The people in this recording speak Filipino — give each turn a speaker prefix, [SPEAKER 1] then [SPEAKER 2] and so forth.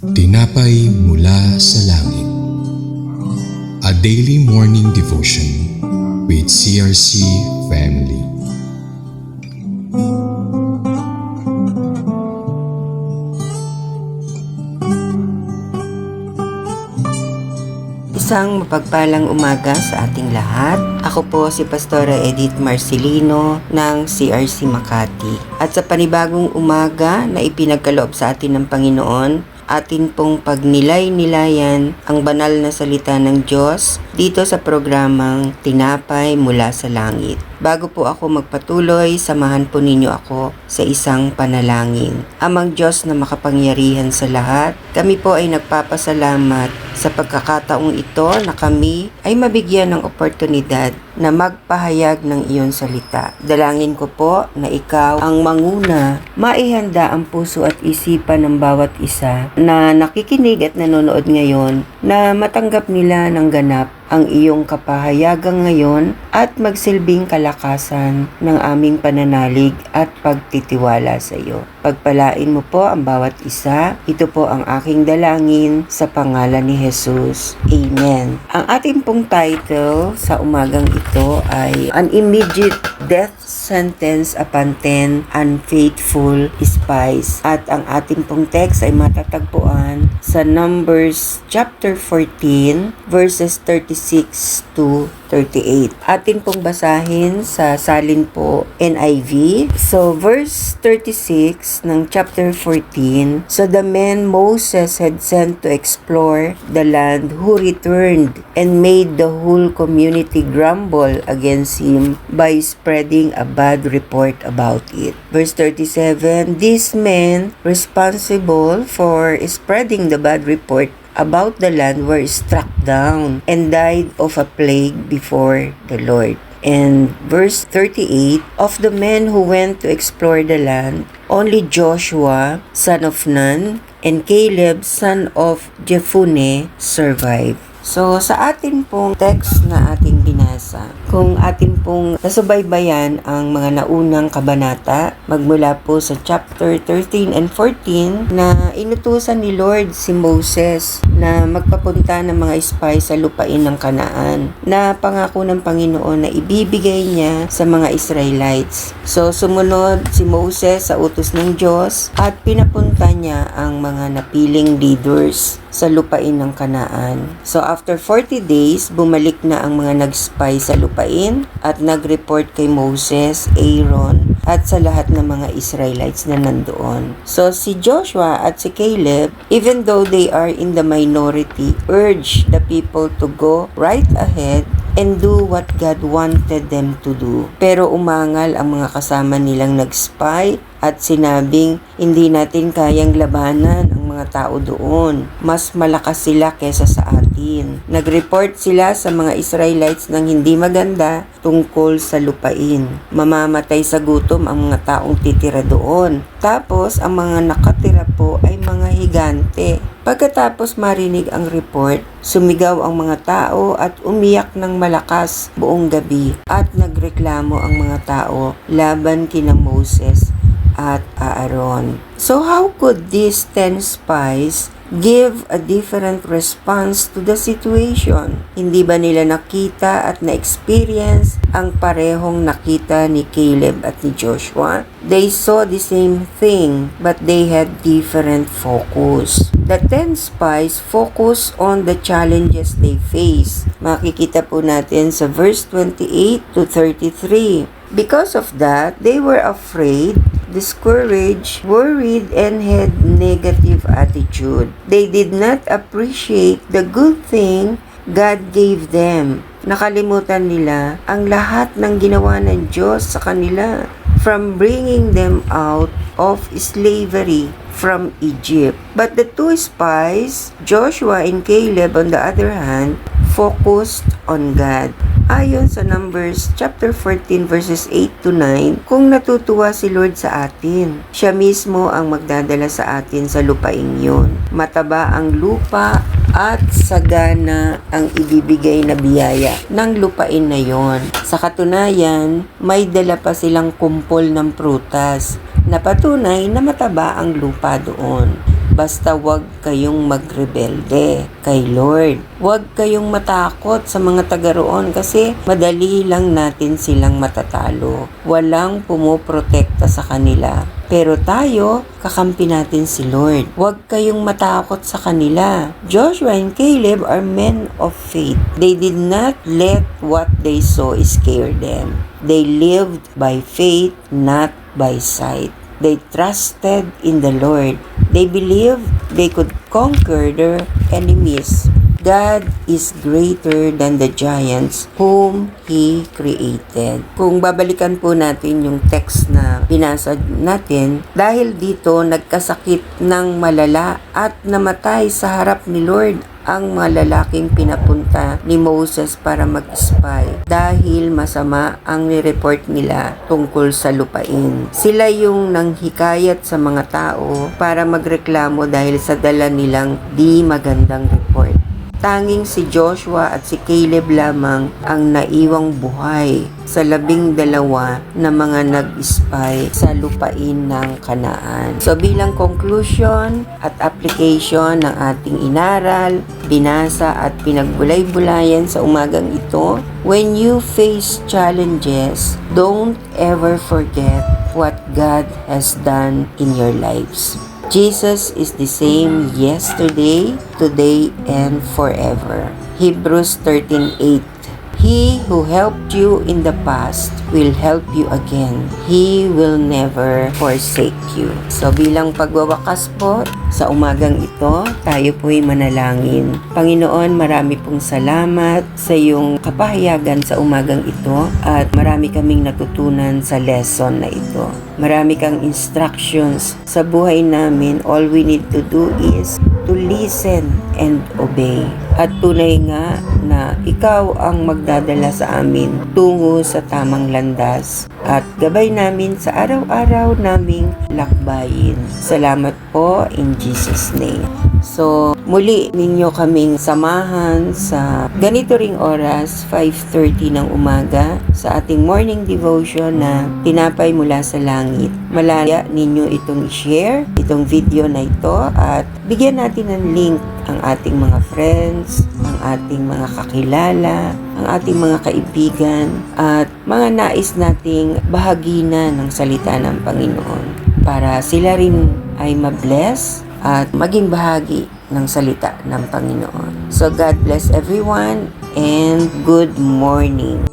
[SPEAKER 1] Tinapay mula sa langit. A daily morning devotion with CRC family.
[SPEAKER 2] Isang mapagpalang umaga sa ating lahat. Ako po si Pastora Edith Marcelino ng CRC Makati. At sa panibagong umaga na ipinagkaloob sa atin ng Panginoon, atin pong pagnilay-nilayan ang banal na salita ng Diyos dito sa programang Tinapay Mula sa Langit. Bago po ako magpatuloy, samahan po ninyo ako sa isang panalangin. Amang Diyos na makapangyarihan sa lahat, kami po ay nagpapasalamat sa pagkakataong ito na kami ay mabigyan ng oportunidad na magpahayag ng iyong salita. Dalangin ko po na ikaw ang manguna, maihanda ang puso at isipan ng bawat isa na nakikinig at nanonood ngayon na matanggap nila ng ganap ang iyong kapahayagang ngayon at magsilbing kalakasan ng aming pananalig at pagtitiwala sa iyo. Pagpalain mo po ang bawat isa. Ito po ang aking dalangin sa pangalan ni Jesus. Amen. Ang ating pong title sa umagang ito ay An Immediate Death Sentence upon 10 Unfaithful Spies. At ang ating pong text ay matatagpuan sa Numbers chapter 14 verses 36 to 38. Atin pong basahin sa salin po NIV. So verse 36 ng chapter 14. So the men Moses had sent to explore the land who returned and made the whole community grumble against him by spreading a bad report about it. Verse 37. These men responsible for spreading the bad report about the land were struck down and died of a plague before the Lord. And verse 38, of the men who went to explore the land, only Joshua, son of Nun, and Caleb, son of Jephunneh, survived. So, sa atin pong text na ating binasa, kung atin pong nasubaybayan ang mga naunang kabanata, magmula po sa chapter 13 and 14, na inutusan ni Lord si Moses na magpapunta ng mga spies sa lupain ng Kanaan, na pangako ng Panginoon na ibibigay niya sa mga Israelites. So, sumunod si Moses sa utos ng Diyos at pinapunta niya ang mga napiling leaders sa lupain ng Kanaan. So after 40 days, bumalik na ang mga nag-spy sa lupain at nag-report kay Moses, Aaron, at sa lahat ng mga Israelites na nandoon. So si Joshua at si Caleb, even though they are in the minority, urge the people to go right ahead and do what God wanted them to do. Pero umangal ang mga kasama nilang nag-spy at sinabing, hindi natin kayang labanan ang mga tao doon. Mas malakas sila kesa sa atin. Nag-report sila sa mga Israelites ng hindi maganda tungkol sa lupain. Mamamatay sa gutom ang mga taong titira doon. Tapos, ang mga nakatira po ay mga higante. Pagkatapos marinig ang report, sumigaw ang mga tao at umiyak ng malakas buong gabi at nagreklamo ang mga tao laban kina Moses at Aaron. So how could these 10 spies give a different response to the situation? Hindi ba nila nakita at na-experience ang parehong nakita ni Caleb at ni Joshua? They saw the same thing, but they had different focus. The 10 spies focus on the challenges they face. Makikita po natin sa verse 28 to 33. Because of that, they were afraid, discouraged, worried, and had negative attitude. They did not appreciate the good thing God gave them. Nakalimutan nila ang lahat ng ginawa ng Diyos sa kanila, from bringing them out of slavery from Egypt. But the two spies, Joshua and Caleb on the other hand, focused on God. Ayon sa Numbers chapter 14 verses 8 to 9, kung natutuwa si Lord sa atin, siya mismo ang magdadala sa atin sa lupaing yun. Mataba ang lupa at sagana ang ibibigay na biyaya ng lupain na yon. Sa katunayan, may dala pa silang kumpol ng prutas na patunay na mataba ang lupa doon. Basta wag kayong magrebelde kay Lord. Wag kayong matakot sa mga taga roon kasi madali lang natin silang matatalo. Walang pumoprotekta sa kanila. Pero tayo, kakampi natin si Lord. Huwag kayong matakot sa kanila. Joshua and Caleb are men of faith. They did not let what they saw scare them. They lived by faith, not by sight. They trusted in the Lord. They believed they could conquer their enemies. God is greater than the giants whom He created. Kung babalikan po natin yung text na binasa natin, dahil dito nagkasakit ng malala at namatay sa harap ni Lord ang mga lalaking pinapunta ni Moses para mag-spy dahil masama ang nireport nila tungkol sa lupain. Sila yung nanghikayat sa mga tao para magreklamo dahil sa dala nilang di magandang report. Tanging si Joshua at si Caleb lamang ang naiwang buhay sa 12 na mga nag-spy sa lupain ng Kanaan. So bilang conclusion at application ng ating inaral, binasa at pinagbulay-bulayan sa umagang ito, when you face challenges, don't ever forget what God has done in your lives. Jesus is the same yesterday, today, and forever. Hebrews 13:8. He who helped you in the past will help you again. He will never forsake you. So bilang pagwawakas po sa umagang ito, tayo po'y manalangin. Panginoon, marami pong salamat sa iyong kapahayagan sa umagang ito at marami kaming natutunan sa lesson na ito. Marami kang instructions sa buhay namin. All we need to do is to listen and obey. At tunay nga na ikaw ang magdadala sa amin tungo sa tamang landas at gabay namin sa araw-araw naming lakbayin. Salamat po in Jesus' name. So, muli ninyo kaming samahan sa ganito ring oras, 5:30 ng umaga, sa ating morning devotion na Tinapay Mula sa Langit. Malaya ninyo itong share, itong video na ito, at bigyan natin ng link ang ating mga friends, ang ating mga kakilala, ang ating mga kaibigan, at mga nais nating bahagina ng salita ng Panginoon para sila rin ay mabless at maging bahagi ng salita ng Panginoon. So God bless everyone and good morning.